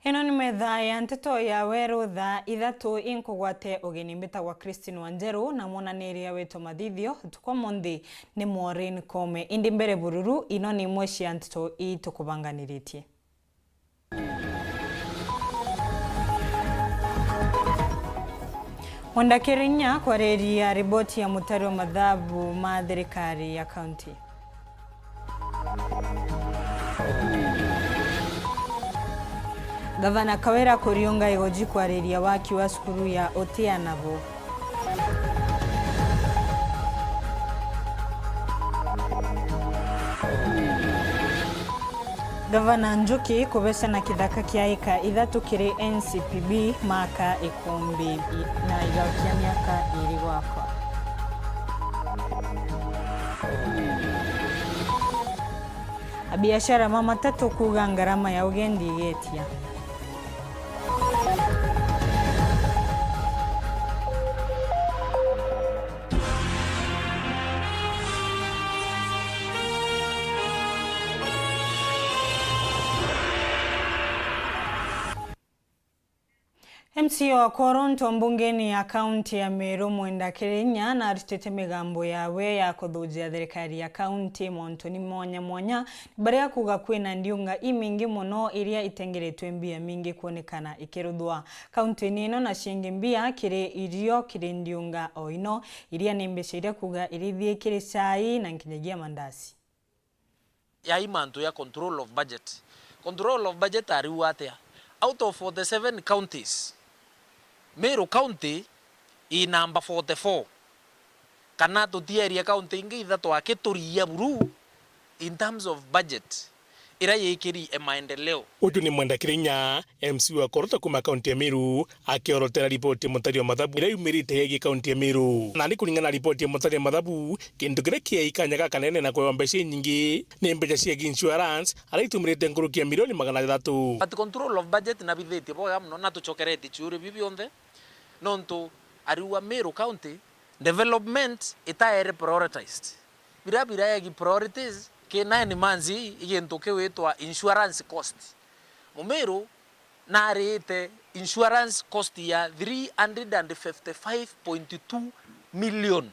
Hino ni metha ya Nteto ya Weru Thaa Ithatu inkugwate ugeni mbitagwa WANJERU na mwonaniria wetu mathithio tukwa mondi ni Maureen Kome indi mbere bururu ino ni imwe cia Nteto itukubanganiritie. Wandakirinya kwareria riboti ya mutari wa mathabu ma thirikari ya kaunti. Gavana Kawera kurionga igoji kwareria waki wa skuru ya Otia nabo. Gavana Njuki kubesha na kithaka kia ika Ithatu kiri NCPB maka ikumbi na igaukia miaka iri gwakwa. Biashara mama tatu kuga ngarama ya ugendi igetia. MCO wa Koronto mbungeni ya kaunti ya Meru Mwendakirinya na arutete migambo yawe ya kuthujia thirikari ya kaunti montoni mwanya baria kuga kwina ndiunga imingi muno iria itengeretwe mbia mingi kuonekana ikiruthwa kaunti ino na shingi mbia kiri irio kiri ndiunga oino iria nimbesheria kuga irithie kiri chai na nkinyagia mandasi ya imanto ya control of budget ari watea out of 47 counties Meru County I number 44 kana tutiaria county ingi Ithatu akituria buru in terms of budget ira yekiri maendeleo. Uju ni Mwendakirinya MC wa Koronto kuma kaunti ya Meru akiorotera ripoti mutari wa mathabu ira yumirite hegi kaunti ya Meru na ni kuringana ripoti mutari wa mathabu kindu kiria kia ikanyaga kanene na kwa mbeca nyingi ni mbeca cia insurance ara itumirite ngurukia milioni 300. But control of budget na bitheti boga mno na tuchokerete chiure bibionde nonto ariwa Meru County development itaere prioritized bira yagi priorities ke 9 manzi igentoke wetwa insurance cost Mumeru na arete insurance cost ya 355.2 million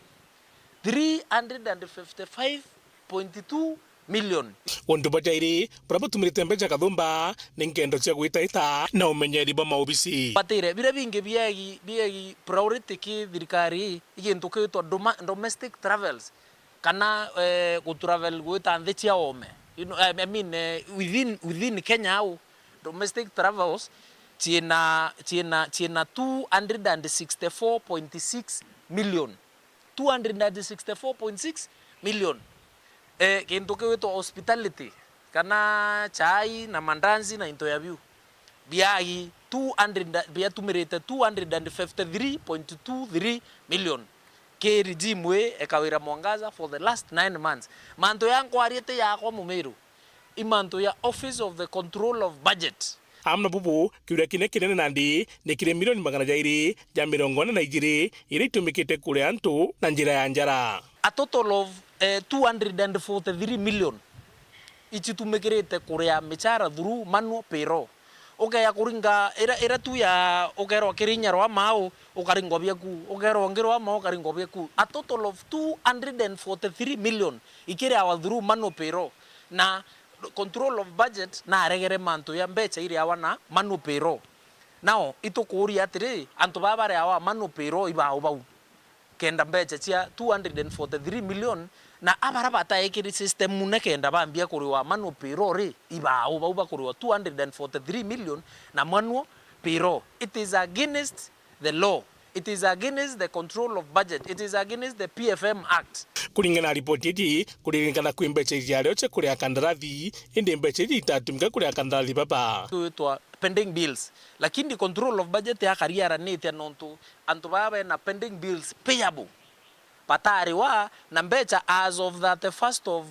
355.2 million. Wondu batairi prabo tumirite mbeca kathumba ningendo cia gwita Thaa na umenyeri ba maobisi batire bira bingi biagi priority ki thirikari igentoke wetwa domestic travels kana go travel gwita nthi cia ome I mean within Kenya au domestic travels china 264.6 million 264.6 million kintoke wetu hospitality kana chai na mandanzi na into ya view biagi 200 bia tumirite 253.23 million ke regime ekawira mwangaza for the last 9 months manto yangu ariete yako Mumeru imanto ya office of the control of budget amna bubu kiuria kinene nandi ni kire milioni 200 ja 42 iri itumikite kure antu na njira ya njara a total of 243 million ichitumikirite kuria michara through manual payroll ya kuringa era tu ya ogero kirinya ro mao ukaringo byaku ogero ngero mao ukaringo byaku a total of 243 million ikire awa through manual payroll na control of budget na aregere manto ya mbecha iri awana manual payroll now itukuria atiri antu babare awa manual payroll ibao bau kenda mbecha cia 243 million na abara bataekiri system munekenda bambia kuriwa manu piro ri ibao bauba kuriwa 243 million na manu piro. It is against the law. It is against the control of budget. It is against the PFM Act. Kulingana na ripoti hii, kulingana kwa mbecheji ya leoche kule akandarathi, indi mbecheji itatumika kule akandarathi baba. Tuitwa pending bills. Lakini control of budget ya kariera nete nonto antubaba na pending bills payable. Patari wa na mbecha as of the 1st of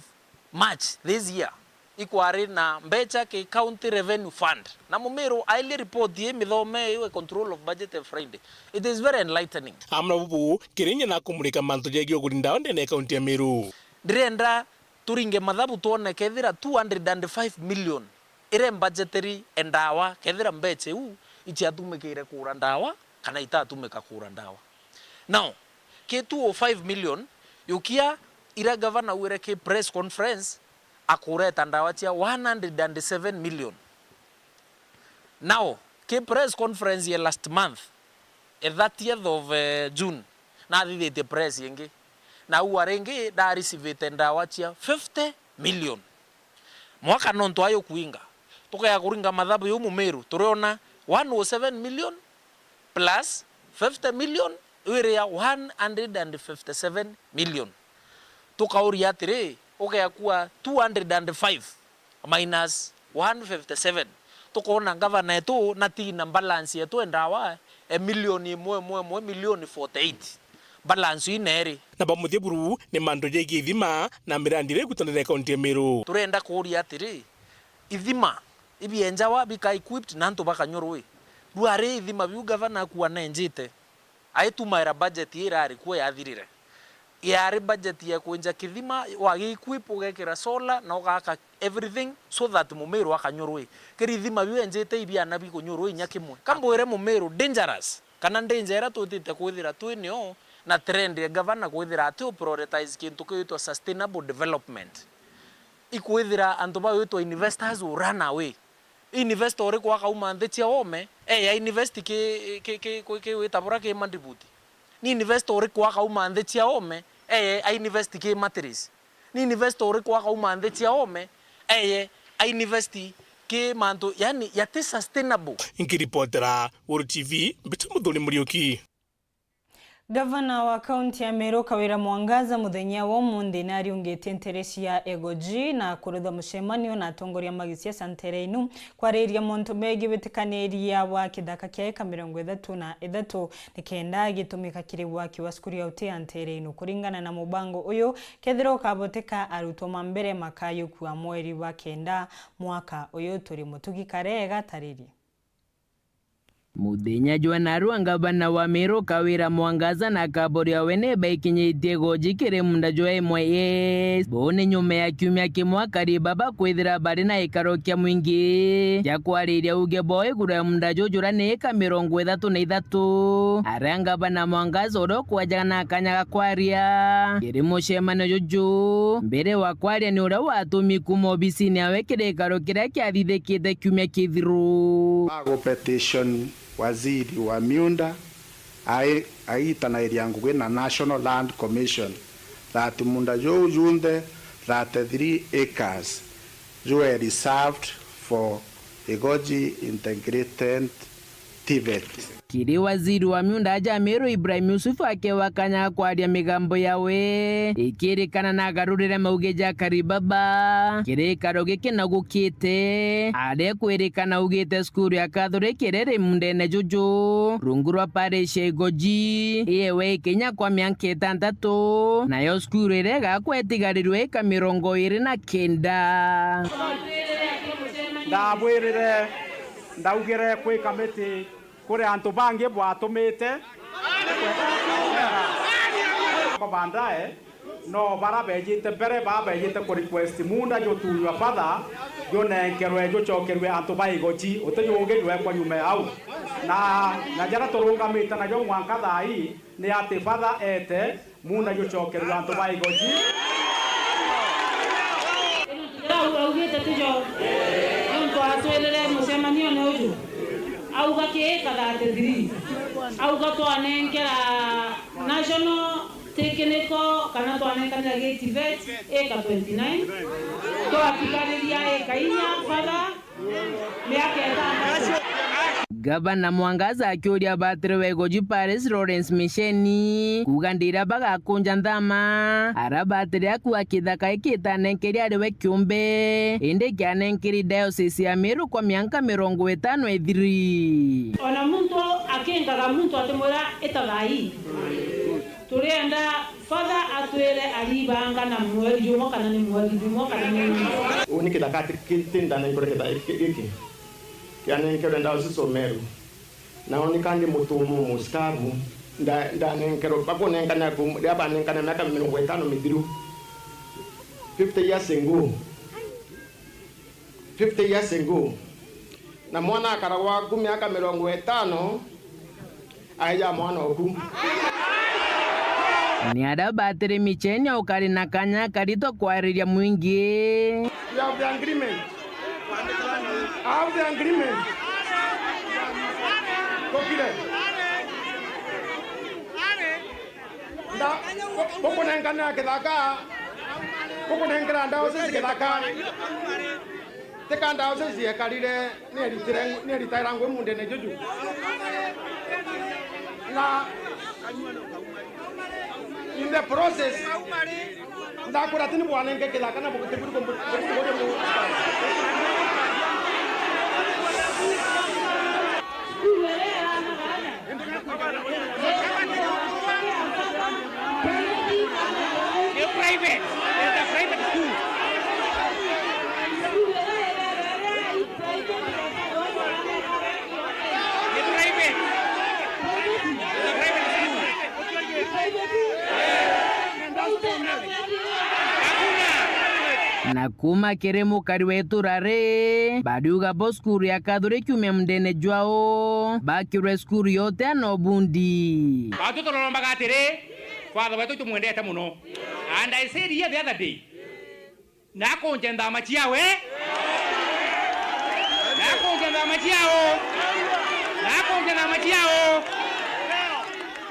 March this year. Ikwari na mbecha ke county revenue fund. Na mumero aili report ye midhome iwe control of budget Friday. It is very enlightening. Amna bubu kirinye na kumulika manto jegio kulinda onde na county ya Meru. Direnda turinge madhabu tuone kethira 205 million. Ire budgetary endawa kethira mbeche ichi atumekire kura ndawa kana itatumeka kura ndawa. Now ke 205 million yukia ira governor wire ke press conference akureta ndawa chia 107 million. Now ke press conference ye last month 30th of June na the press yenge na uarenge da receive ndawa chia 50 million. Mwaka nonto ayo kuinga toka ya kuringa madhabu yo Mumeru tureona 107 million plus 50 million wire ya 157 million. Toka uri atire okay akuwa 205 minus 157. Tukoona governor yetu na tina balance yetu endawa milioni milioni 48. Balance ineri. Na bamuthie buru ni mando jegi ithima na mirandire kutanira county ya Meru. Turenda kuria atiri ithima ibienjawa bika equipped nanto bakanyorwe. Ruare ithima biu governor kuwa nenjite. Aituma budget irari kwa yathirire. Yari budget ya kuenja kithima wagi equip ugekira solar na ugaka everything so that Mumeru akanyorwe. Kiri thima biu enjite ibiana bi kunyorwe nyakimwe. Kamboire Mumeru dangerous. Kana danger tutite kuithira twinio na trend ya governor kuithira atu prioritize kintu kiitwa sustainable development. Ikuithira antu ba witwa investors who run away. Investor kwa kauma ndetia ome ya invest ke witabura ke mandibuti. Ni investor kwa kauma ndetia ome a invest ke materials. Ni investor kwa kauma ndetia ome a invest ke manto yani yate sustainable. Inkiripotera Weru TV bitamudhuli Muriuki. Gavana wa kaunti ya Meru Kawira Mwangaza muthenya wa umuthi nariungite nteresi ya egoji na kurutha mucemanio na atongoria magisiasa ntereinu kwariria montu megi bitikaniria wa kithaka kia eka 33 nikenda gitumika kiri waki wa skuri ya utia ntereinu kuringana na mubango uyu kethiro kaboteka arutwo mambere makayu kwa mweri wa kenda mwaka uyu turi mutugi karega tariri. Muthenya jwana gavana wa Meru Kawira Mwangaza na kaboria wene baikinyitie goji kire munda joe mwe bone nyume ya kiumia kimwa kari baba kwithira bari na ikaro kia mwingi ya kwariria uge boy gura munda jojura ne eka 33 aranga bana Mwangaza oro kwajana kanyaga kwaria kire mucemano jojo mbere wa kwaria ni ura watumi kuma obisini awekire ikaro kira kiathithikite kiumia kithiru petition waziri wa miunda aitana area nguge na National Land Commission that munda jo junde 33 acres were reserved for Egoji integrated Tibet. Kiri waziri wa miunda aja Meru Ibrahim Yusuf akewa kanya kwaria migambo yawe ikirikana na garurire maugeja karibaba kiri karoge kina gukite are kwirikana ugite skuru ya kathore kirere mundene jojo rungurwa parish Egoji yewe Kenya kwa mianke 6 nayo skuru ire gakwetigarirwe ka 29 ndabwirire ndaugire kwi kamiti kuri antu bangi bwatumite ko bandae no bara bejite bere ba bejite ko request munda jo tunywa father jo nenkerwe jo chokerwe antu baigochi utenyuge jwe kwa nyume au na jara torunga mita na jo mwanka dai ni ati father ete munda jo chokerwe antu baigochi ugite tujo nto aswelele musemanio ne uju auga ke 33 auga to anenkera National tekeneko kana twanekana gate vet eka 29 twapikariria eka inya fadha miaka etano. Gavana Mwangaza akiuria batire wegoji Paris Lawrence Misheni kugandira bagakunja nthama arabatire akua kithaka ikitanenkeria ariwe kiumbe indi kianenkeri diocese ya Meru kwa miaka 50 ithiri. Ona muntu akengaga muntu atemura etagai turienda fadha atwere alibanga na mweri jumo kana ni mweri jumo kana ni uni kithaka kitinda na ikore kithaka yani nkero ndao siso Meru na oni kandi mutumu muskabu nda nkero bako nenkana ku yaba nenkana miaka 50 mithiru 50 years ago na mwana akarawa ku miaka 50 aija mwana oku ni ada batire Micheni ukari na kanya karito kwariria mwingi. You have the agreement. I have the agreement. Copy that. Da, poko nengana kithaka. Poko nengana ndao sisi kithaka. Teka ndao sisi ekarire ni retire ngwe munde ne joju. Na in the process ndakura tini bwana ngeke kithaka na bokote buri kombo. Private. It's a private school. It's private. It's a private school. Na kuma keremu kariwetu rare badiuga boskuru ya kadhure kiume mdene jwao bakirwe skuru yote no bundi Batu tolomba gatire father wetu tumwendete muno. And I said here the other day, nakonje ndama chiawe, nakonje ndama chiao,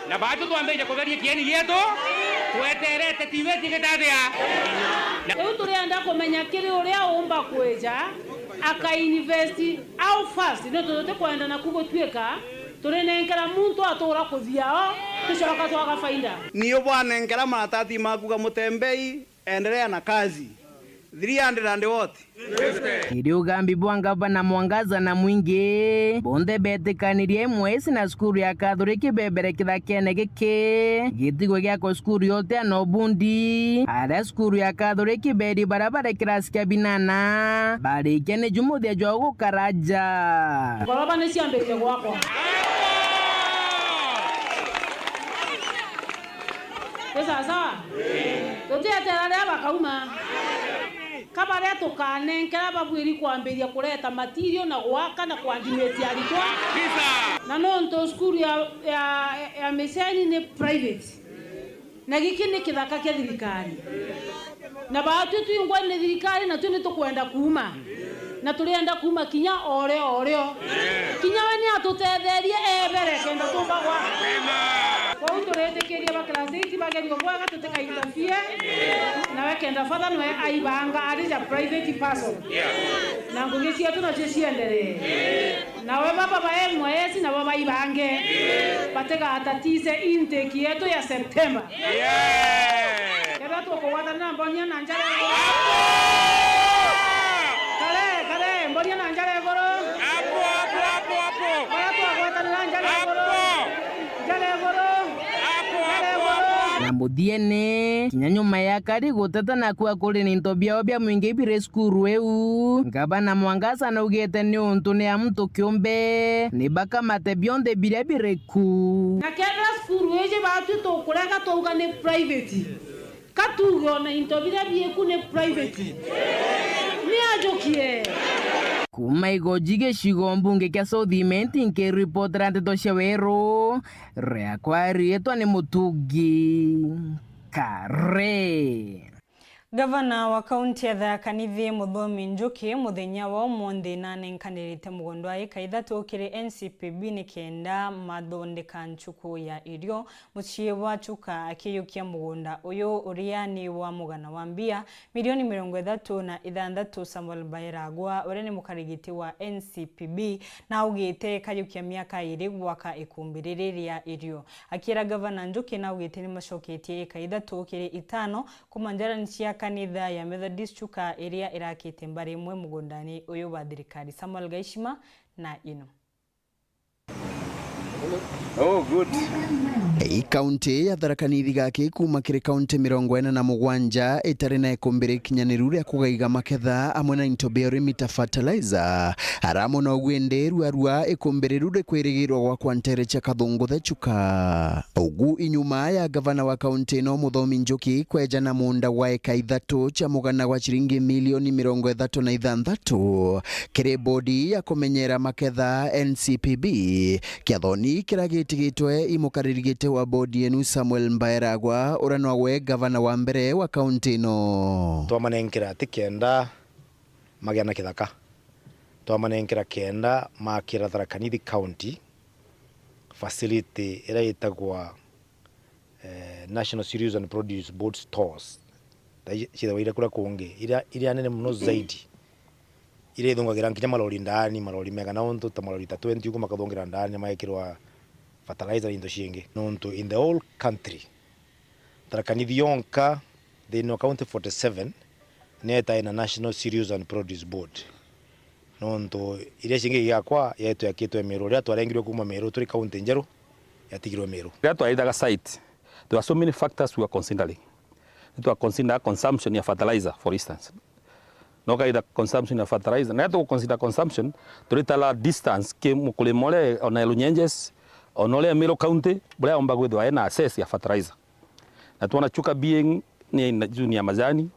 na batu tuambeje kugaria kieni yetu, tueterete tiveti getathia. Leo turienda kumenya kiri uria umba kweja aka university au fast no tutote kwenda na kugotweka turenenkera muntu atura kuthiao tucoka twaga faida niyo bwana nkera maratathi makuga mutembei endelea na kazi 300 wote Irio gambi bwanga bana Mwangaza na mwingi bonde betekanirie mwesi na skuru ya kadhure kibebere kithakene giki gitigo gyako skuru yote no bundi ara skuru ya kadhure kiberi barabara kirasi kya binana bari kene jumuthia jogo karaja baba ne siambere gwako sasa tutiaterare bakauma kabare tukanenkera babwiri kwambiria kureta material na gwaka na kwandimeti aritwa na no nto skuru ya Misheni ni private na giki ni kithaka kya thirikari na batu tuyungwa ni thirikari na tuni tukwenda kuma na tulienda kuma kinya oreo kinya wani atutetherie ebere kenda tumba gwa kwa hiyo turetekeria ba class 8 bageni kwa tuteka interfere na wekenda father no aibanga alija private person na ngugisia tu na chesiendere na we baba ba mwezi na baba ibange bateka atatize intake yetu ya September kada tu kwa wata na mbonya na njara kale mbonya na njara goro hapo kwa wata na njara goro na muthiene kinya nyuma ya kari guteta na kwa kuri ni into biao bia mwingi bire skuru eu Gavana Mwangaza na ugete ni untu ni amtu kiumbe ni baka mate bionde bire bireku na kera skuru eje batu to kuranga to ugane private katugo na into bire bieku ne private ni ajokie kuma igojige shigo mbunge kia Southiment nke reporter Nteto cia Weru rea kwa rietwa ni mutugi kare Gavana wa kaunti ya Thaa Kanithi Muthomi Njuki muthenya wa umuthi nanenkanirite mugondo wa eka Ithatu kiri NCPB ni kenda mathondeka nchuku ya irio mucii wa Chuka akiyukia mugunda uyu uria ni wa mugana wa mbia milioni 36 Samuel Bairagwa uria ni mukarigiti wa NCPB na ugite kayukia miaka 2 gwaka ikumbiriria irio akira Gavana Njuki na ugite ni macoketie eka Ithatu kiri 5 kumanjara ni kanitha ya Methodist Chuka area irakite mbari imwe mugundani uyu wa thirikari Samuel Gaishima na ino. Oh, good. Kaunti ya Thaa Kanithi gake kuma kiri kaunti 47 itari na ikumbiri kinyaniru ria kugaiga maketha amwe na into biorimi fertilizer aramo no gwende rua ikumbiri rude kwirigirwa gwa kwantere cha kathunguthe Chuka ugu inyuma ya gavana wa kaunti no Muthomi Njuki kweja na munda wa eka Ithatu cha mugana wa shilingi milioni 36 kiri bodi ya kumenyera maketha NCPB kiathoni kiragitigitwe imukaririgite wa bodi yenu Samuel Bairagwa uranwa we gavana wa mbere wa kaunti no twamanengera tikenda magiana kithaka twamanengera kenda makira Thaa Kanithi county facility ira itagwa National Cereals and Produce Board stores shida wira kura kungi ira nene muno zaidi ire ithungagira nkinya malori ndani malori mega na onto ta malori 20 uko makathongira ndani maikirwa fertilizer into shingi nonto in the whole country Thaa Kanithi yonka they no count 47 neta ina National Cereals and Produce Board nonto ile shingi yakwa yetu yakitwe Meru ria twarengirwe kuma Meru turi county njeru yatigirwe Meru Ria twaithaga site there were so many factors we were considering. It was consider consumption of fertilizer for instance no kaida consumption of fertilizer na to consider consumption turitala distance ke mukulimole ona elunyenjes onole Meru county bula omba gwethwa ena access ya fertilizer na tuona Chuka being ni junior mazani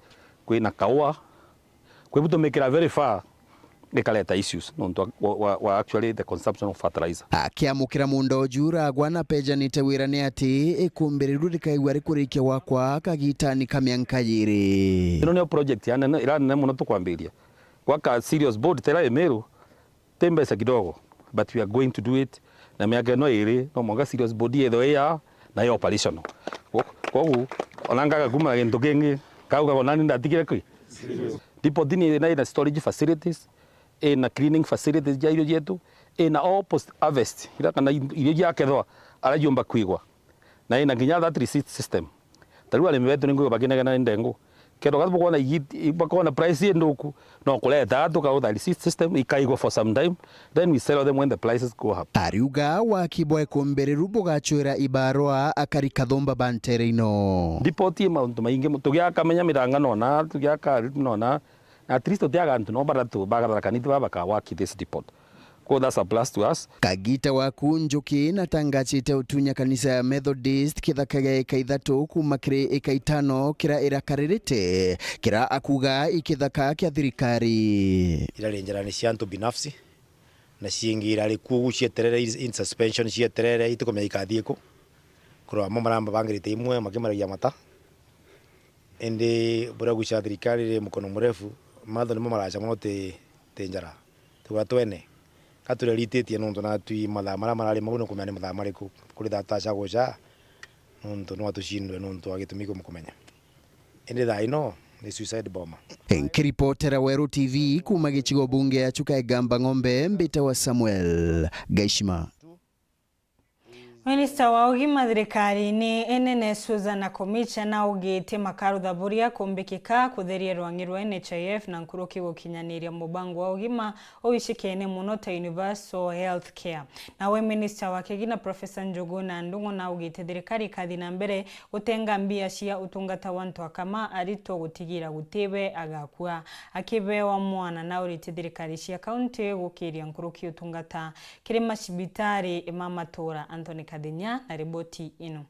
kwina kawa kwa hivyo tumekira very far ikaleta issues no wa actually the consumption of fertilizer akiamukira mundo jura gwana peja nitewirane ati ikumbiriru rikaigwa rikurikia wakwa kagitani kamyanka yiri ino ne project yana ira ne muno tukwambiria waka serious board tera Meru tembesa kidogo but we are going to do it na miaka no iri no monga serious board yedo ya na yo operational kwa onanga kuma gento kengi kauga onani ndatikire kwi ndipo dini na storage facilities na cleaning facilities ja irio yetu na all post harvest ira kana irio yake thwa arajomba kwigwa na ina nginya that receipt system tarua le mebeto ningo bagina na ndengo kero gabu kona ibakona price yendoku no kuleta tuka the receipt system ikaigwa for some time then we sell them when the prices go up ariuga wa kibwe kombereru bugachwira ibarwa akarika thomba bantere ino dipoti mount mainge tugia kamenya miranga nona tugia ka nona at least otiaga no baratu bagara Kanithi babaka waki this depot ko that's a plus to us kagita wa Njuki na tangachite utunya kanisa ya Methodist kithakaga eka Ithatu kuma kiri eka 5 kira irakaririte kira akuga ikithaka kya thirikari ira renjera ni ciantu binafsi na ciingira ri kugu cieterere in suspension cieterere itukomya ikathieko kurwa maramba bangirite imwe makimaragia mata ende bora gucia thirikari ri mukono murefu matho ni maracha mote tenjara twatwene kature lititie nonto na tui matha mara marari maguno kumenya matha mariku kuri data cha gocha nonto no atushindwe nonto agitumiko mukumenya ende tha ino ni suicide bomber Nkiripotera Weru TV kuma gichigo bunge ya Chuka egamba ng'ombe mbita wa Samuel Gaishima. Minista wa ugima thirikari ni enene Susan Komicha na ugite makarutha buria kumbikika kutheria rwangi rwa NHIF na nkuruki gukinyaniria mubango wa ugima owishikene muno ta universal health care na we minister wa kigina Professor Njuguna Ndungu na ugite thirikari kathi na mbere gutenga mbia cia utungata wantu akama arito gutigira gutibe agakua akibewa mwana na urite thirikari cia county gukiria nkuruki utungata kiri macibitari imamatura Anthony Dinya na riboti ino.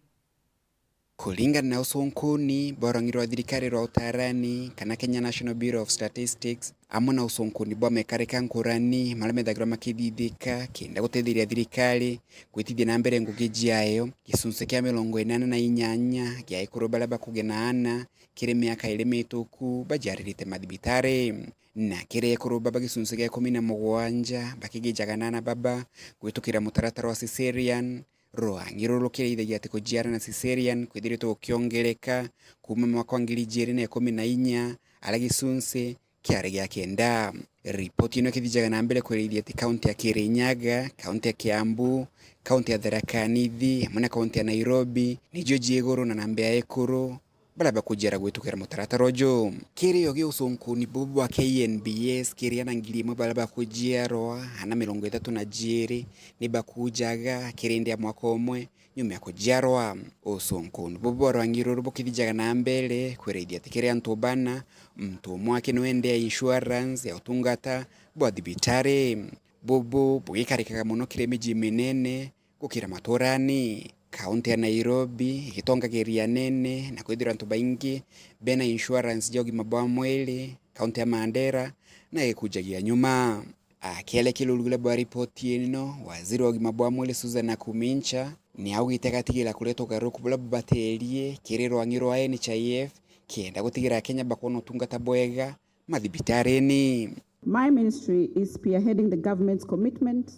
Kulingana na usonkuni borangirwa thirikari rwa utarani kana Kenya National Bureau of Statistics amwe na usonkuni bwa mekareka nkurani maramethagirwa makithithika kenda gutithiria thirikari gwitithia na mbere ngugi jiayo gisunse kia 88 gia ikuru bara bakugena kiri miaka iri mituku bajaririte mathibitari na kiri ikuru baba gisunse gia 17 bakigijaga na baba gwitukira mutaratara wa cesarean Rwangiro rukiriithagia ati kujiara na cesarean kwithiritwo ukiongereka kuma mwaka wa 2014 ala gisunse kiari gia kenda. Ripoti ino kithijaga na mbere kwirithia ati kaunti ya Kirinyaga, kaunti ya Kiambu, kaunti ya Tharaka Nithi hamwe na kaunti ya Nairobi nijo jieguru na namba ya ekuru balaba kujiara gwitukira mutaratara ujo. Kiri ogi usonkuni bubu wa KNBS kiri ana ngiri mwe balaba kujiarwa hana 32 ni bakujaga kiri ndia mwaka omwe nyuma ya kujiarwa. Usonkuni bubu wa Rwangiro rubo kithijaga na mbere kwirithia ati kiri antu bana mtu mwake nwende insurance ya utungata bwa thibitari bubu bugikarikaga muno kiri miji minene gukira maturani. Kaunti ya Nairobi igitongagiria nene na kwithira antu baingi bena insurance jogi mabwa mwili. Kaunti ya Mandera na ikujagia nyuma. Akiele kilulugula bwa ripoti ino waziri wa mabwa mwili Susan Kumincha ni augitega tigila kuleto garuku bula baterie kiri Rwangiro wa NHIF kienda gutigira Kenya bakono tungata bwega mathibitareni. My ministry is spearheading the government's commitment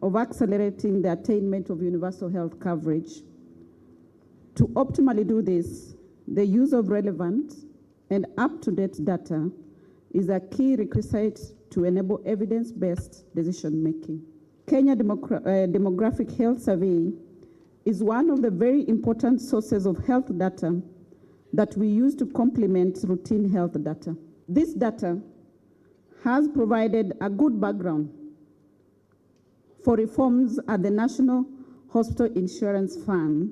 of accelerating the attainment of universal health coverage. To optimally do this, the use of relevant and up-to-date data is a key requisite to enable evidence-based decision-making. Kenya Demographic Health Survey is one of the very important sources of health data that we use to complement routine health data. This data has provided a good background for reforms at the National Hospital Insurance Fund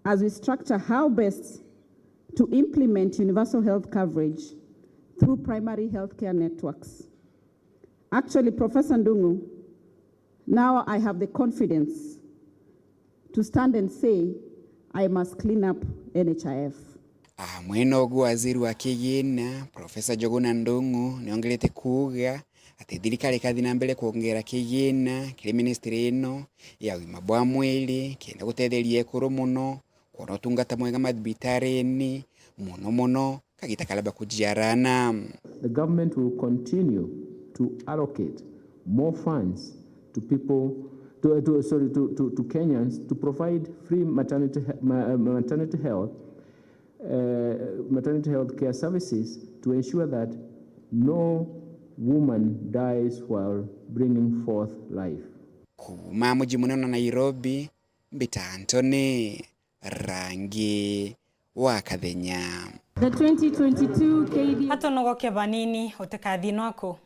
as we structure how best to implement universal health coverage through primary healthcare networks. Actually, Professor Ndungu, now I have the confidence to stand and say I must clean up NHIF. Mweno ogu waziri wa kigina Professor Joguna Ndungu niongelete kuga ati thirikari kathi na mbere kuongera kigina kiri ministry ino ya ugima bwa mwili kienda gutetheria ekuru muno kuona tungata mwega mathibitareni muno kagita kalaba kujiarana. The government will continue to allocate more funds to people to Kenyans to provide free maternity health care services to ensure that no woman dies while bringing forth life. Kuma mji munene Nairobi mbita Antony rangi wa Kathenya. The 2022 KD Hato nogoke banini utekathino ako.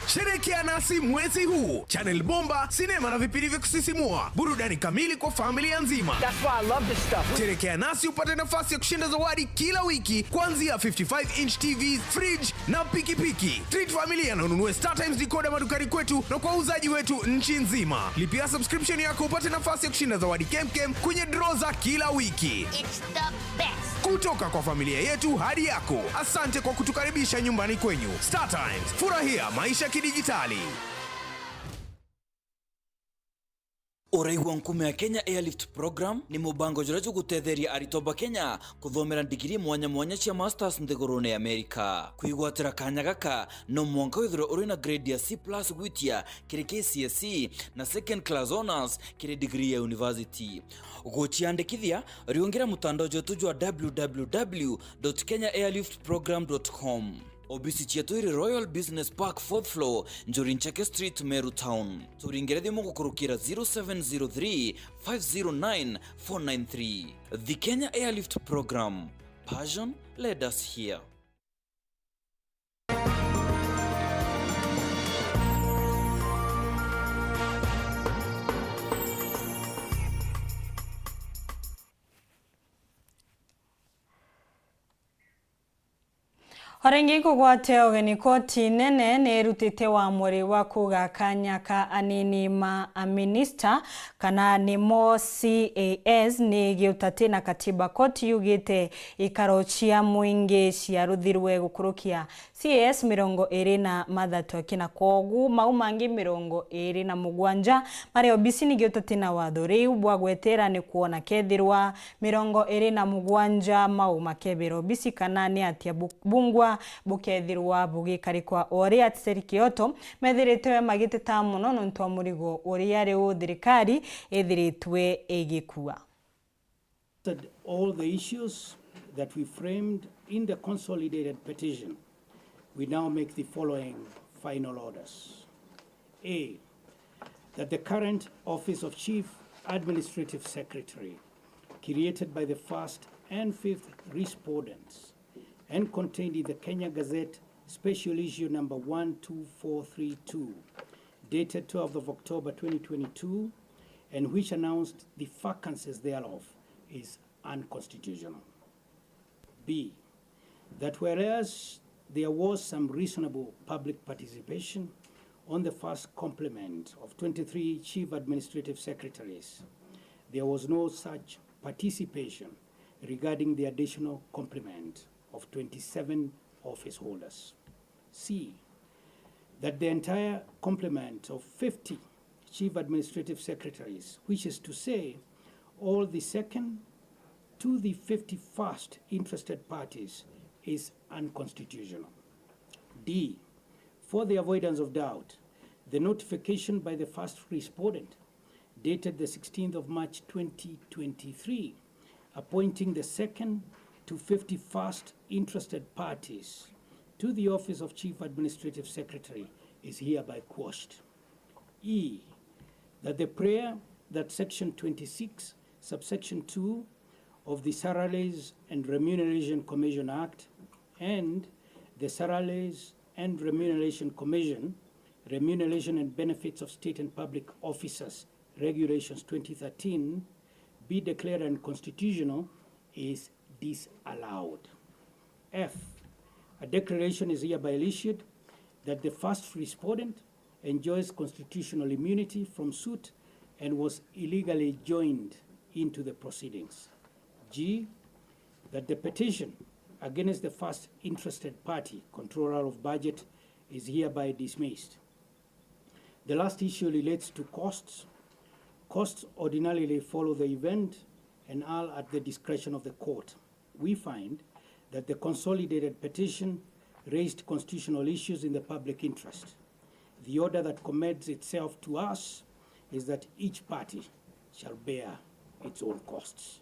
Sherekea nasi mwezi huu. Channel bomba, sinema na vipindi vya kusisimua. Burudani kamili kwa familia nzima. That's why I love this stuff. Sherekea nasi upate nafasi ya kushinda zawadi kila wiki kuanzia 55-inch TVs, fridge na pikipiki. Treat familia na ununue StarTimes decoder madukani kwetu na kwa uzaji wetu nchi nzima. Lipia subscription yako upate nafasi ya kushinda zawadi kemkem kwenye draw za kila wiki. It's the best. Kutoka kwa familia yetu hadi yako. Asante kwa kutukaribisha nyumbani kwenyu. StarTimes, furahia maisha kidijitali. Uraigwa nkume ya Kenya Airlift Program ni mubango jurajo gutetheria aritoba Kenya kuthomera digiri mwanya cia masters nthigurune ya Amerika. Kuigwatira kanya gaka no mwanka withiro uri na grade ya C+ gwitia kiri KCSE na second class honors kiri degree ya university. Ugochiandikithia riongera mutandao jotu jwa www.kenyaairliftprogram.com. Obisi chetu iri Royal Business Park 4th floor Njuri Ncheke Street, Meru Town. Turingere thimo gukurukira 0703 509 493. The Kenya Airlift Program. Passion led us here. Orengi kugwate ogeni koti nene nerutite wamuri wa kugakanya ka anini ma minister kana nimo CAS ni giutate na katiba koti yugite ikarochia muingi cia ruthirwe gukurukia CAS 23 akina kogu maumangi 27 Mario Bisini giutate na wathuri ubwa gwetera ni kuona kethirwa 27 mauma kebero bisi kana ni atia bungwa bukethirwa bugikarikwa ori atiseri Kyoto methirite magiteta muno nonto murigo ori ari uthirikari ethiritwe egikua. All the issues that we framed in the consolidated petition, we now make the following final orders. A, that the current Office of Chief Administrative Secretary, created by the first and fifth respondents and contained in the Kenya Gazette Special Issue number 12432, dated 12th of October 2022, and which announced the vacancies thereof, is unconstitutional. B, that whereas there was some reasonable public participation on the first complement of 23 Chief Administrative Secretaries, there was no such participation regarding the additional complement of 27 office holders. C, that the entire complement of 50 Chief Administrative Secretaries, which is to say all the second to the 51st interested parties, is unconstitutional. D, for the avoidance of doubt, the notification by the first respondent dated the 16th of March 2023, appointing the second to 51st interested parties to the Office of Chief Administrative Secretary is hereby quashed. E, that the prayer that Section 26, subsection 2 of the Salaries and Remuneration Commission Act and the Salaries and Remuneration Commission, Remuneration and Benefits of State and Public Officers, Regulations 2013, be declared unconstitutional is disallowed. F, a declaration is hereby issued that the first respondent enjoys constitutional immunity from suit and was illegally joined into the proceedings. G, that the petition against the first interested party, controller of budget, is hereby dismissed. The last issue relates to costs. Costs ordinarily follow the event and are at the discretion of the court. We find that the consolidated petition raised constitutional issues in the public interest. The order that commends itself to us is that each party shall bear its own costs.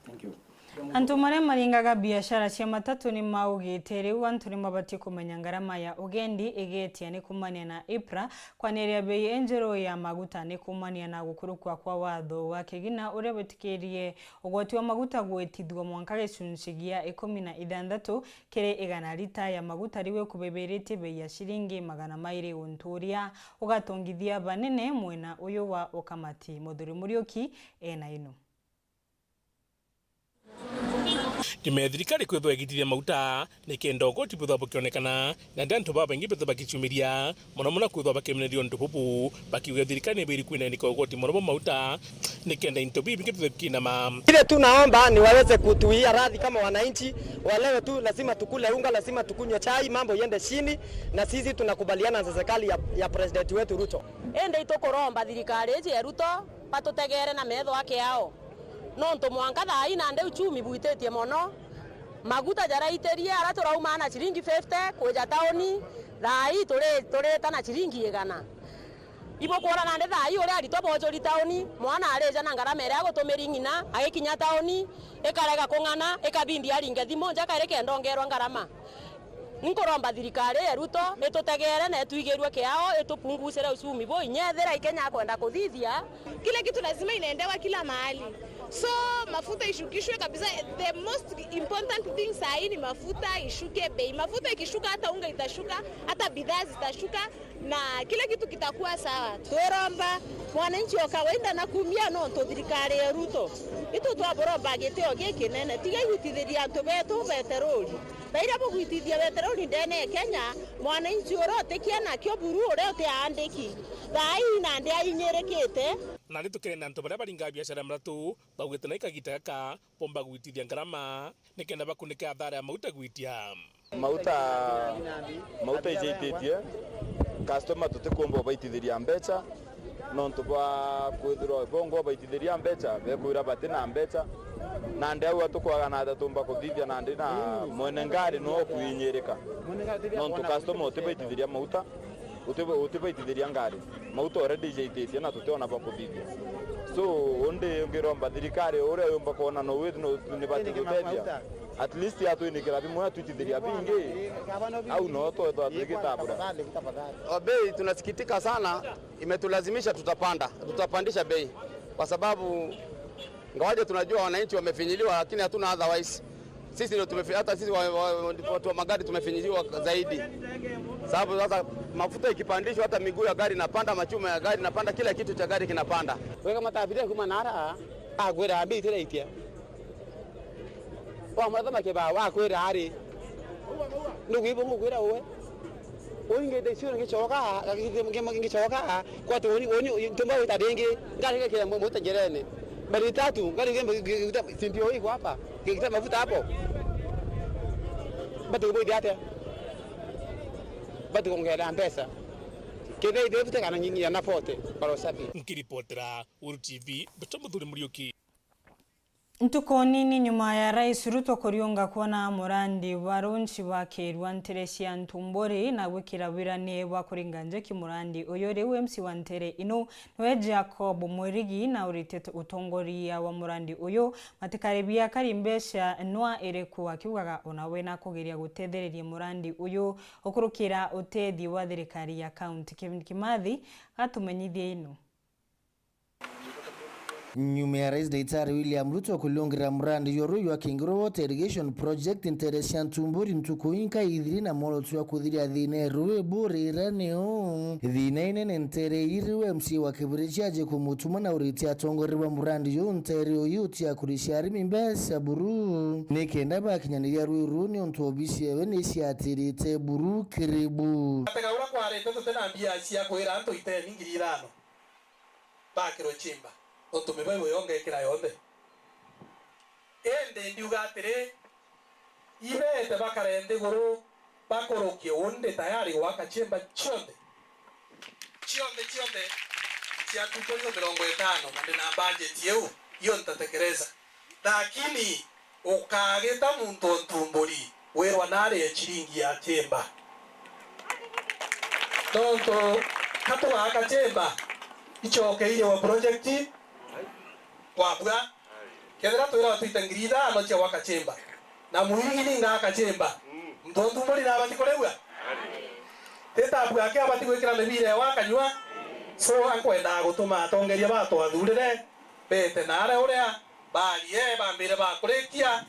Thank you. Antumare maringaga biashara cia matatu ni maugite riu antu ni mabati kumenya ngarama ya ugendi igetia ni kumania na IPRA kwaneria bei enjero ya maguta ni kumania na gukurukwa kwa watho wa kigina uria wetikirie ugwati wa maguta gwetithwa mwanka gicunjigia 16 kiri igana lita ya maguta riwe kubeberete bei ya shilingi 200 unturia ugatongithia banene mwena uyu wa ukamati Muthuri Muriuki ena ino. Time thirikari kwithwa igitithia mauta ni kendo goti butha bukionekana na ndantu baba ingi butha bakichumiria muno kwithwa bakemenerio ntupupu bakiuga thirikari ibiri kwina niko goti muno mauta ni kenda into bibi kitu kina ma ile tunaomba ni waweze kutuia radhi kama wananchi walewe tu, lazima tukule unga, lazima tukunywe chai, mambo yende chini, na sisi tunakubaliana na serikali ya president wetu Ruto. Ende itokoromba thirikari ya Ruto patutegere na metho ake yao nonto mwanka thai na nde uchumi buitetie mono maguta jaraiteria ara turauma na shilingi 50 kuja taoni thai tore tana shilingi 100 ibo kwora na nde thai ore ari tobojo taoni mwana areja na ngarama ere agotomeri ngina agikinya taoni ekarega kungana ekabindi aringe thimo njaka reke ndongerwa ngarama nkoromba thirikari ya Ruto etutegere na etuigerwe kiao etupungusire uchumi bo inyethera Kenya kwenda kuthithia kile kitu lazima inaendewa kila mahali. So mafuta ishukishwe kabisa. The most important thing sahi ni mafuta ishuke bei. Mafuta ikishuka hata unga itashuka, hata bidhaa zitashuka na kila kitu kitakuwa sawa. Tueromba mwananchi wa kawaida na kumia no thirikari ya Ruto. Itu twaboroba giteo gikinene tiga igutithiria antu betu beteroli. Baira bo gwitithia beteroli ndene Kenya mwananchi orotekia na kyo buru ore utiandiki. Thai na ndia inyerekete. Na nĩ tũkĩrĩ na antu baria baringa biacara mratu baugĩte na ikagita gaka pomba gwitithia ngarama nĩkenda bakunĩka athara ya mauta gwitia mauta ijaitĩtie customer tutikumba baitithiria mbeca no ntuba kwithirwo bongo baitithiria mbeca bekwira batina mbeca na ndeu atukwaga na ndatumba kuthithia na ndina mwene ngari no kuinyereka no ntu customer utibaitithiria mauta utibaitithiria ngari mauta already ijaitĩtie na tutiona bakuthithia so onde ngiromba thirikari uria yomba kuona no with no ni batigutedia at least atuinikira bimwe atwitithiria bingi au no to atugitabura bei. Tunasikitika sana, imetulazimisha tutapandisha bei kwa sababu ngawaje tunajua wananchi wamefinyiliwa, lakini hatuna otherwise. Sisi ndio hata sisi watu wa magari tumefinyiliwa zaidi, sababu sasa mafuta ikipandishwa hata miguu ya gari inapanda, machuma ya gari inapanda, kila kitu cha gari kinapanda. Weka matabiri kuma nara agwera abi tireitia wa mwadha keba wa kwera ari ndugibo ngwera we oinge desio ngichoka ngichoka kwa tu oni tumba witadengi ngari kile moto jerene bali tatu ngari sindio iko hapa kikita mafuta hapo bado boy diate bado ngela pesa kile devute kana nyingi ya nafote para sabi nkiripotera Weru TV Muthuri Muriuki. Ntuko nini nyuma ya Rais Ruto kuriunga kuona murandi warunchi wake rwanteresia ntumbori na gwikira wirane wa kuringanje kimurandi oyore UMC wantere ino nwe Jacob Mwerigi na Ithatu utongoria wa murandi uyo matikaribia karimbesha nwa ereku akiugaga onawe na kugeria gutethereria murandi uyo okurukira utethi wa thirikari ya county Kimathi atumenyithie ino. Nyuma ya Rais Daktari William Ruto kulungira murandi yoru wa Kingiro Water Irrigation Project Nteresia ntumburi ntukuinka ithiri na molo tuwa kuthiria thine ruwe bure iraneo thine ine ntere iriwe MC wa kibirichaje kumutuma na uriti atongorerwa murandi yo ntere oyuti ya kurishia arimi mbesa buru nekenda bakinyaniria ruwe ni ontobisi ewe nesi atirite buru kiribu atega ura kware toto tena mbia cia kwira anto ite ningirirano bakiro chimba otumeba yonge kira yonde ende ndiuga atire ibete bakarende guru bakorokie onde tayari waka chemba chonde cia tutoyo 50 mande na budget yeu iyo ntatekereza lakini ukageta muntu ntumburi werwa nare chiringi ya chemba tonto kato aka chemba ichoke ile wa project wabwa kedra toira tuitangirida ano cia waka chemba na muhigi ngaka chemba mtondu muri na bati kolewa teta abwa ake abati gwikira mebire wakanywa so ankwenda gutuma atongeria bato athurire bete nare uria barie bambire bakurekia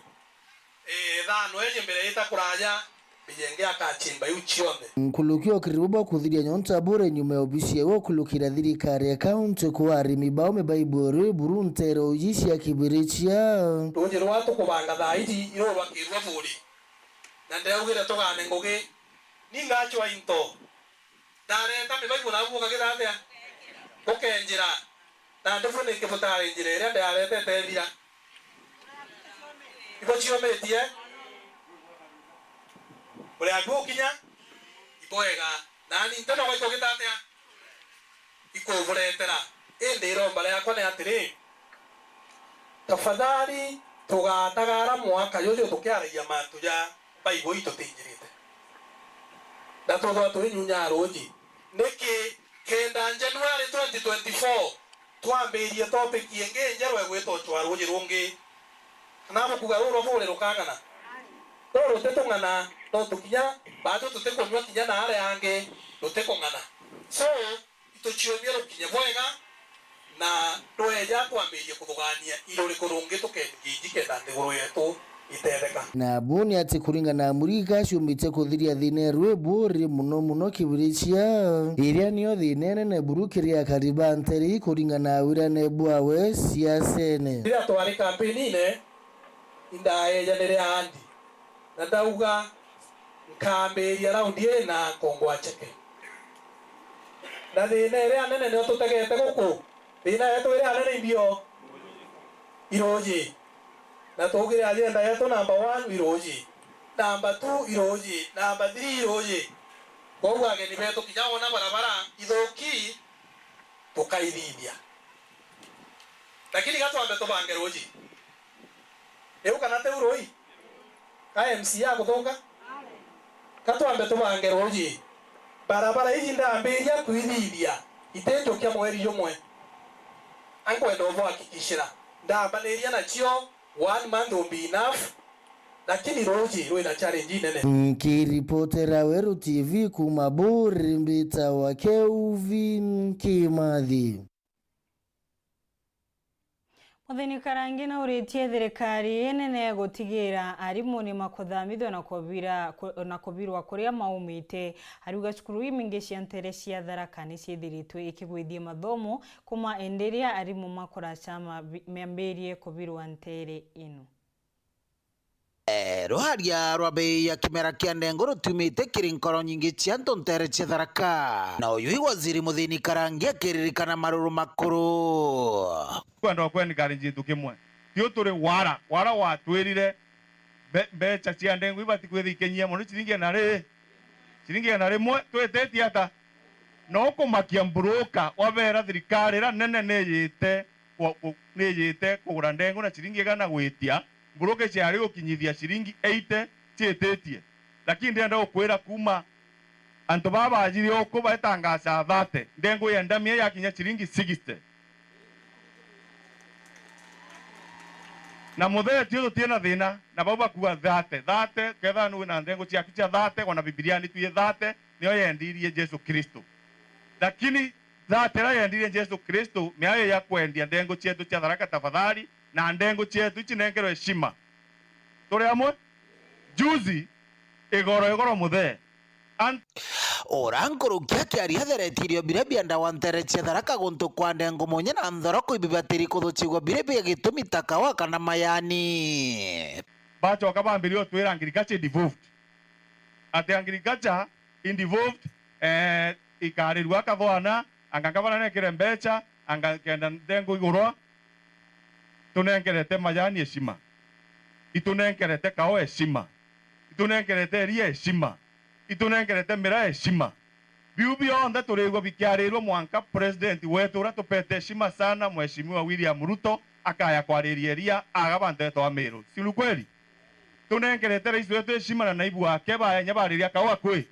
thano eje mbere itakuraya bijenge akachimba yuchionde nkulukio kiribuba kuthiria nyonta bure nyuma ya obisi yewo kulukira thirikari ya county kwa arimi bao mebaibore buruntero oyisi ya kibirichia tuje rwatu kubanga thaidi iro bakirwa buri na ndeugire tugane ngugi ningachwa into dareta mebaibu na buka girathia ukenjira na ndefunike butare njire ria ndarete tethira ibo chiometie ule agukinya iboega nani Nteto kwa gitatea iko buretera ende iromba yakwa ne atiri tafadhali tugatagara mwaka yoyo tukiaria mantu ya baibo itutinjirite ndatoga tuinyunya roji niki kenda January 2024 twambirie topic yenge njerwe gwito chwaroji rungi nabo kugaruro bure rukagana toro tetongana no tukinya bado tutekonywa kinya na are yange tutekongana so ituchiomia rukinya bwega na tweja twambĩrie kũthũgania irũrĩ kũrũngĩ tũkengĩnjike na nthĩgũrũ yetu itetheka na buni ati kuringana na murika ciumite kuthiria thine rweburi muno kiburicia iria niyo thine nene burukiria kariba nteri kuringana na wirane bwawe siasene ira twari kampeni-ine indaejanire andi na ndauga nkambiria raundi na kongwa cheke na thina iria nene nio tutegete guku thina yetu iria nene imbio iroji na tugire agenda yetu number 1 iroji number 2 iroji number 3 iroji kwa ageni betu kinyao na barabara ithoki tukaithithia lakini gato ambe tubange roji kana te uroi MC ya kuthonga gato ambe tubange roji barabara hizi ndambiria kuithithia itenjo kia mweri yomwe ankwenda kuhakikishira ndambaniria na cio 1 month will be enough lakini roji rwina challenge nene nkiripotera Weru TV kumaburi mbita wa Kelvin Kimathi Muthini karangi na uretie thirikari nene gutigira arimu ni makuthamithio na kubirwa kuria maumite hariuga cukuru imingi cia ntere cia Tharaka ni ciithiritwe ikigwithia mathomo kuma enderia arimu makoracha memberie kubirwa ntere ino Ruharia rwabe ya kimera kia ndengo rutumite kirinkoro nyingi cia ntere cia Tharaka na uyu waziri Muthini karangi akiririkana maruru makuru kwenda kweni karinji tukimwe tio turi wara watwirire mbeca cia ndengo ibati kwithikenyia muno ciringi na rimwe tweteti ata no kumakia mbroka wabera thirikari ra nene neyite kugura ndengo na ciringi gana gwitia mbroka ciari gukinyithia ciringi 80 cietetie lakini ndenda gukwira kuma antu baba ajiri oko batangaza 30 ndengo yenda mia yakinya ciringi 60 na muthe tio tiena thina na baba kuwa 30 ketha nu na ndengo cia kicha 30 wana Biblia ni tuye 30 niyo yendirie Yesu Kristo lakini 30 ra yendirie Yesu Kristo miayo ya kwendia ndengo cietu cia Tharaka tafadhali na ndengo cietu ichinengerwe heshima turi amwe juzi igoro muthe Orankuru kia kiaria theretirio birebia ndawa ntere cia Tharaka guntu kwa ndengo monye na nthoroko ibibatiri kuthuchigwa birebia gitumi takawa kana mayani bachoka bambirio twira agriculture devolved ati agriculture indevolved ikarirwa kathwana angangabana nekire mbecha angakenda ndengo igurwa tunengerete mayani heshima itunengerete kao heshima itunengerete ria heshima itunengerete mira heshima biu bionde turigwa bikiarirwo mwanka president wetu ura tupete heshima sana mheshimiwa William Ruto akaya kwariria ria agaba Nteto wa Meru silu kweli tunengerete rais wetu heshima na naibu wake banya bariria kao kwe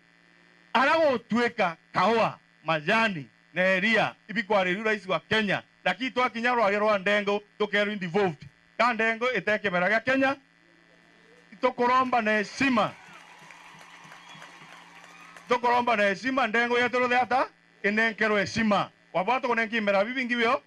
arago tweka kao majani na ria ibikwariria rais wa Kenya lakini twakinya rwa ndengo tukeru involved ka ndengo itekemera ga Kenya itokoromba na heshima ndengo yetu rothe ata inenkerwe heshima wabwato kunenkimera bibingi bio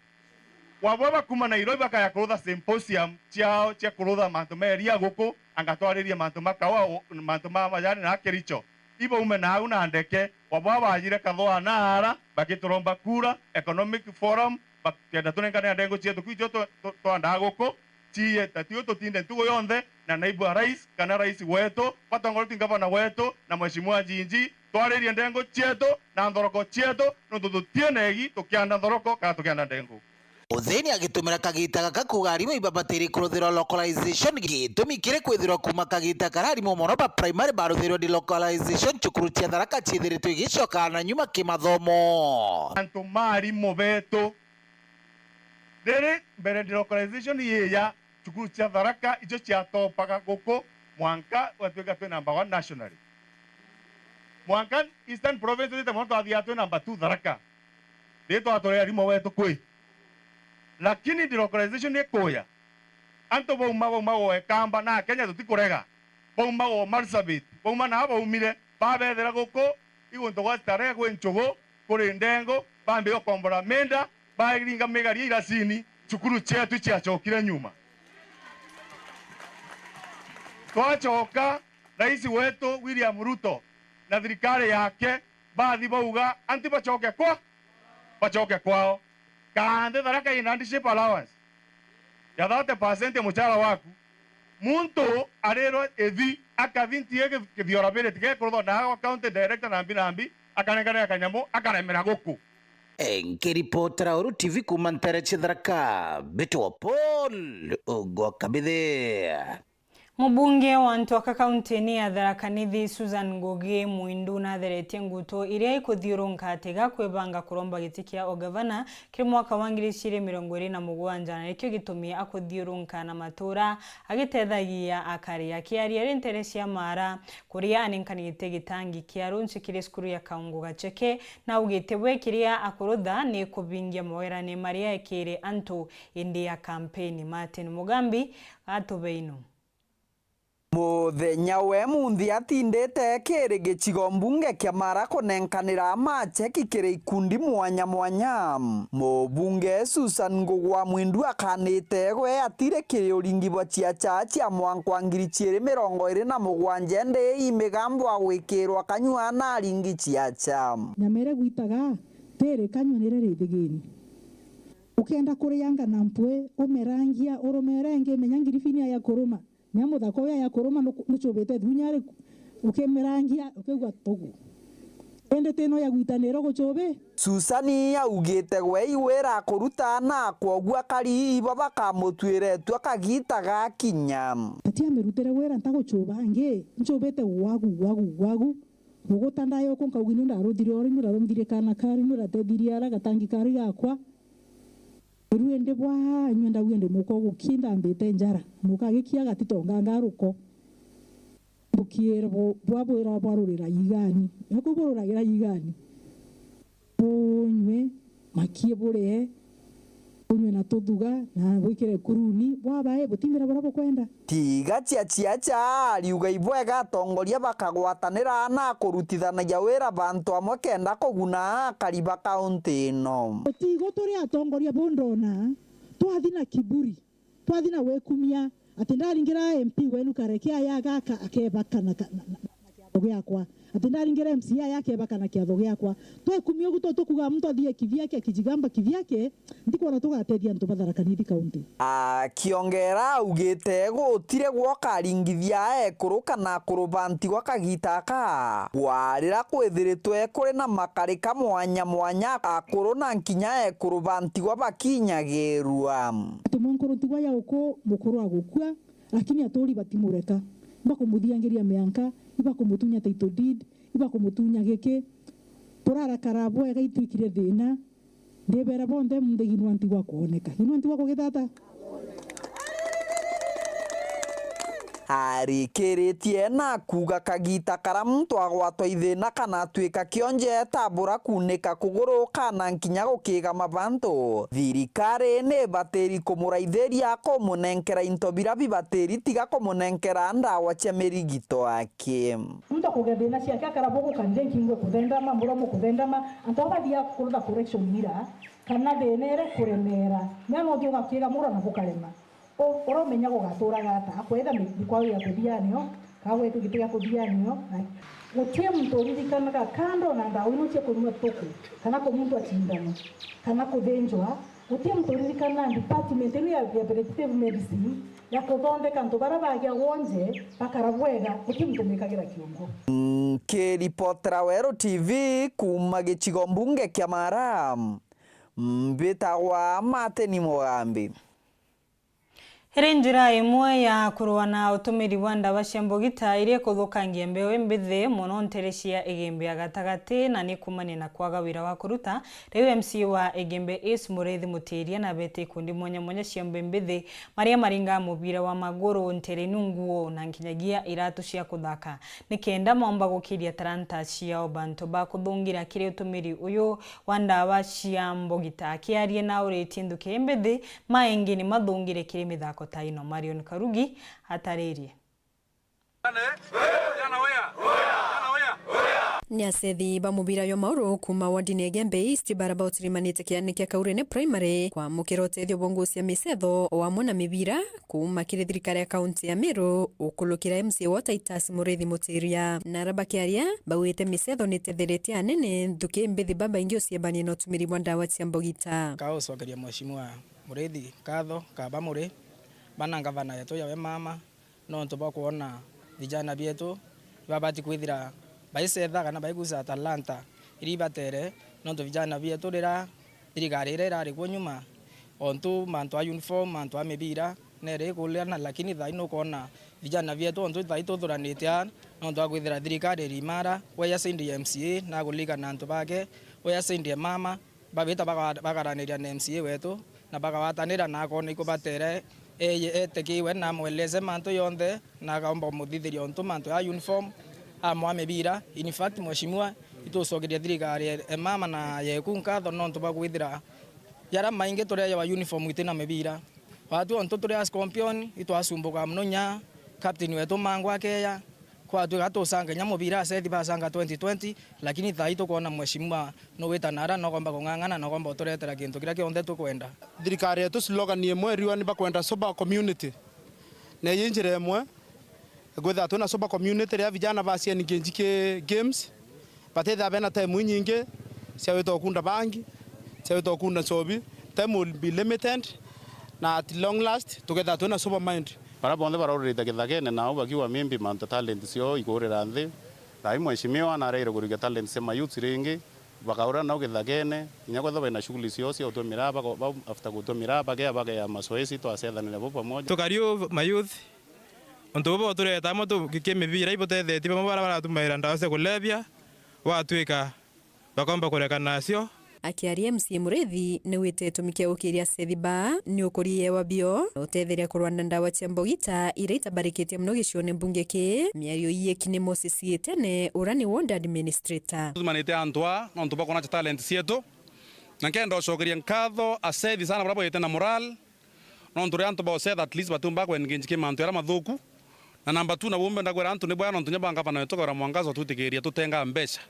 wabwa kuma Nairobi bakaya kurutha symposium ciao cia kurutha mantu meria guku angatwariria mantu makawa mantu ma majani na Kericho ibo ume na una ndeke wabwa bajire kathwa na hara bakituromba kura economic forum bakenda tunengane ndengo cietu kwijo twanda guku tie tatio tutinde tugo yonthe na naibu wa rais kana rais wetu patongoroti gavana wetu na mheshimiwa Jinji twaririe ndengo cietu na nthoroko cietu no tutienegi tukianda nthoroko kana tukianda ndengo Muthini agitumira kagita gaka kuga arimu ibabatiri kuruthirwo localization gitumi kire kwithirwo kuma kagita karari mono ba primary baruthirwo delocalization cukuru cia Tharaka ciithiritwo igicoka na nyuma kimathomo antu marimu betu dere bere delocalization yeya cukuru cia Tharaka ijo cia topaga guku mwanka watweka twe number 1 nationally mwanka Eastern Province ite mwanto athia twe number 2 Tharaka deto atore arimu wetu kwi lakini delocalization ni koya anto bauma wekamba na Kenya tutikurega bauma Marsabit bauma na baumire babethera guku igunto gwa stare gwe nchogo kuri ndengo bambe okombora menda bagiringa megari irasini cukuru chetu chiachokire nyuma. Twachoka rais wetu William Ruto na thirikari yake bathi bauga anti bachoke kwao kande Tharaka ina leadership allowance ya 30% ya mshahara waku muntu arero ethi akavintie kiviorability ke kurutho na account director nambi akanengana akanyamo akaremera guku. Nkiripotera Weru TV kuma Nteto Tharaka Betwa Paul Ogwakabithe. Mubunge wa Ntoka kaunti ya Tharaka Nithi Susan Ngugi Muindu na theretie nguto iria ikuthiurunka tega kwibanga kuromba giti kia ogavana kiri mwaka wa 2027 na nikio gitumi akuthiurunka na matura agitethagia akari akiaria rintere cia mara kuria aninkanite gitangi kia runchi kiri skuru ya Kaungu Gacheke na ugite we kiria akurutha ni kubingia mawirane maria ekire antu indi ya campaign. Martin Mugambi atubeino. Muthenya we munthi atindete kiri gicigo mbunge kia mara kunenkanira macheki kiri ikundi mwanya mwanya. Mubunge Susan Ngugi Muindu akanite gwe atire kiri uringibwa cia chacha mwanka 2027 ndi imigambo agwikirwa kanyua na aringi ciacha. Nyamere gwitaga tere kanyonere rithigini. Ukenda kurianga na mpwe umerangia urumerenge menyangirifini ya kuruma. Nyamu thako ya kuruma nuchobete thunyare ukemerangia ukegwa togu ende teno ya gwitanero guchobe. Susani augite gwe iwera kuruta na kwogwa kari iba bakamutwire tu akagitaga kinya ati amerutere wera ntaguchoba nge nchobete wagu mugutanda yo konka ugino ndaruthire ori ndarumthire kana kari ndathethirie ara gatangi kari gakwa ruende bwa nyenda wende muko gukinda mbete njara mukagikia gatitonga ngaruko bukiera bwa bwera barurira yigani yakubururagira yigani bonywe makie bure unywe na tuduga na wikire kuruni bwabae butimira barabo kwenda tiga cia riuga ibwega tongoria bakagwatanira na kurutithanagia wira bantu amwe kenda kuguna kariba kaunti no tigo turi atongoria bondona twathina kiburi twathina wekumia atindaringira MP wenu karekia ya gaka akebaka na kiatho giakwa atindaringira MCA yake baka na kiatho giakwa twekumia guto tukuga mtu athie kivyake akijigamba kivyake ndikona tugatethia ntu Tharaka Nithi kaunti. Kiongera ugite gutire gwoka ringithia ekuruka na kurubanti gwa kagita ka warira kwithiritwe kuri na makarika mwanya akuru na nkinya ekurubanti gwa bakinyagirwa tumonkorutigwa ya uko mukuru agukua lakini atori batimureka bakumuthiangiria mianka ibakumutunya title deed ibakumutunya geke turara karabo ega itwikire thina ndebera bonde mundeginwa ntigwa kuoneka ino ntigwa kugitata arikiritie na kuga kagita kara muntu agwatwa ithina kana twika kionje tabura kunika kuguruka na nkinya gukiga mabantu thirikari ni bateri kumuraithĩria kumunenkera into birabi bateri tiga kumunenkera ndawa cia mirigito ake mtu kugethina ciake akarabugu kanje kingwe kuthendama muromo kuthendama antobathia kurutha correction mira kana thenere kuremera nyano thuga kiga mura na kukarema uromenya gugatura gata akwetha mikwa ya kuthianio kawe tugitiga kuthianio gutie mtu ririkanaga kando na ndawa ino cia kunywa tuku kana ko muntu acindano kana kuthenjwa gutie mtu ririkana department ino ya preventive medicine ya kuthondeka ntu bara bagia wonje bakarabwega gutie mtu mikagira kiongo. Kiripotera Weru TV kuma gicigo mbunge kia Mara mbitagwa Martin Mugambi. Here njira imwe ya kurua na utumiri wa ndawa cia mbugita iria kuthukangia mbeu mbithi muno ntere cia Igembe ya gatagati na ni kumani na kwaga wira wa kuruta riu MC wa Igembe East Mureithi Mutiria na bete kundi mwanya cia mbithi maria maringa mubira wa maguru ntere nunguo na nkinyagia iratu cia kuthaka nikenda momba gukiria taranta cia bantu ba kuthungira kiri utumiri uyu wa ndawa cia mbugita kiarie na ureti nduke mbithi maingi ni mathungire kiri mithako taino. Marion Karugi hataririe. ni asethi ba mubira yo mauro kuma wandine gembe East barabao tirimanite kiani kia Kaurene primary kwa mukiro tethio bongosia misetho wa mona mibira kuma kire thirikari ya kaunti ya Meru ukulukira MC wota itasi murethi mutiria na rabakiaria bawite misetho nitetheretie anene thuki mbithi baba ingio siebani no tumiri mwandawa cia mbogita kao sogeria mheshimiwa murethi katho kaba muri bana gavana yetu ya we mama no ntoba kuona vijana bietu babati kwithira baisetha kana baigusa talanta iri batere no to vijana bietu rira thirikari rira ri nyuma ontu mantu a uniform mantu a mibira nere kuliana lakini thai no kona vijana bietu ontu thai tuthuranite no to kwithira thirikari rimara weya sendi MCA na gulika na ntu bake weya sendi mama babita bagaraniria na MCA wetu na bagawatanira na kona ikubatere etekiwe na mweleze mantu yonthe na gaomba muthithiria ontu mantu a uniform amwa mebira. In fact mheshimiwa itucokeria thirikari mama na yeku nkatho no ntuba kwithira yara maingi turia wa uniform itina mebira watu ontu turia as champion itwasumbuka muno nya captain wetu mangwa keya kwa tu gato sanga nya mubira sethi basanga 2020 lakini thai tukona mheshimiwa no witanara no gomba kungangana no gomba turetera kintu kira kionthe tukwenda thirikari yetu slogan ni emwe riwa ni bakwenda soba community na yinjire emwe gwetha tuna soba community ya vijana basia ni genjike games bathetha bena time nyingi cia wito kunda bangi cia wito kunda sobi time will be limited na at long last together tuna soba mind para bonde para urita kithagene nao bakiwa mimbi manta talent cio igurira nthi thai mheshimiwa na reiro kuriga talent sema youth ringi bakaura nao kithagene inya kwetha bena shughuli cio cia utumira ba after kutumira bage ya masoesi to asethanire bo pamoja tukario mayouth onto bo tureta moto kikemibira ibotetheti bamabara baratumaira ndawa cia kulebya watwika bakomba kureka nacio akiaria MC murethi ni wite tumikia ukiria sethiba ni ukuriye wa bio utetheria kurwana ndawa cia mbogita ira itabarikitie muno gicione mbunge ki miario iye kine Moses Yetene urani ward administrator tumanite antwa no ntuba kona talent cietu na kenda ucokeria nkatho asethi sana brabo yetena moral no nturi antu ba setha at least batumba kwenginjike mantu era mathuku na namba 2 na bombe ndagwera antu ni bwana ntunya banga bana yetokora mwangazo tutikiria tutenga mbeca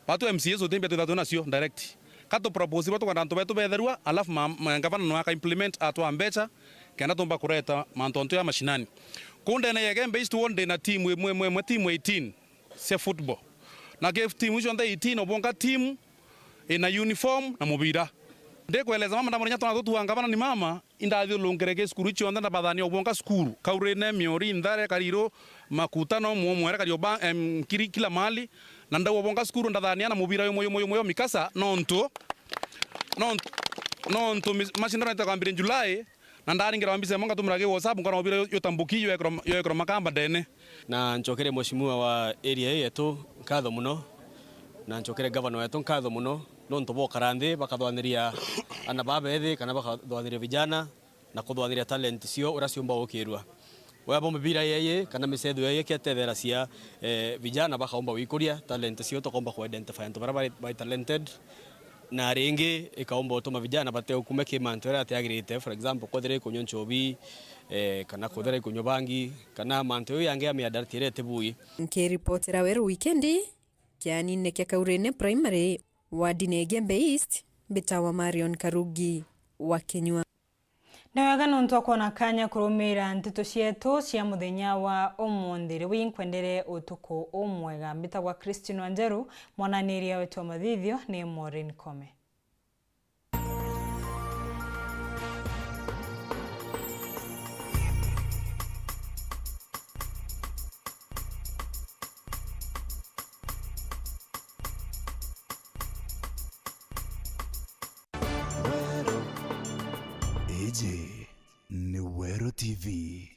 batu MCS utimbia tutatu nacio direct kato propose batu kwa ntu betu betherua alafu ngavana no aka implement atwa mbeca kenda tumba kureta mantu onto ya mashinani kunde na yege based one na team mwe team 18 se football na give team hizo nda 18 obonga team ina uniform na mubira ndekweleza mama ndamurinya tona tuangavana ni mama indathio longereke skuru icio nda bathani obonga skuru Kaurene miori ndare kariro makutano mwere karioba kila mali na ndawo bonga skuru ndathania na mubira yo mikasa nonto mashindano itakambire July na ndaringira wambise monga tumurage WhatsApp ngona mubira yotambukiyo yekro makamba ndene na nchokere mheshimiwa wa area yetu nkatho muno na nchokere governor yetu nkatho muno no ntobo karande bakathwaniria ana babethi kana bakathwaniria vijana na kuthwaniria talent cio uraciomba ukirua wabo mubira yeye kana misetho yeye kiatethera cia vijana bakaomba wikuria talent cio tokomba ku identify nto bara by talented na ringi ikaomba utuma vijana bate ukume kimantu era atiagirite for example kwethire kunyo nchobi kana kwethire kunyo bangi kana mantu yange ya miadartire tebui nkiripotera Weru weekendi kianine kia Kaurene primary wardine Gembe East bitawa Marion Karugi wa Kenywa na wega nontu akona kanya kurumira nteto cietu cia muthenya wa umuthiri winkwendere utuku umwega mbitagwa Christine Wanjeru mwananiria wetu mathithio ni Maureen Kome. Ni Weru TV.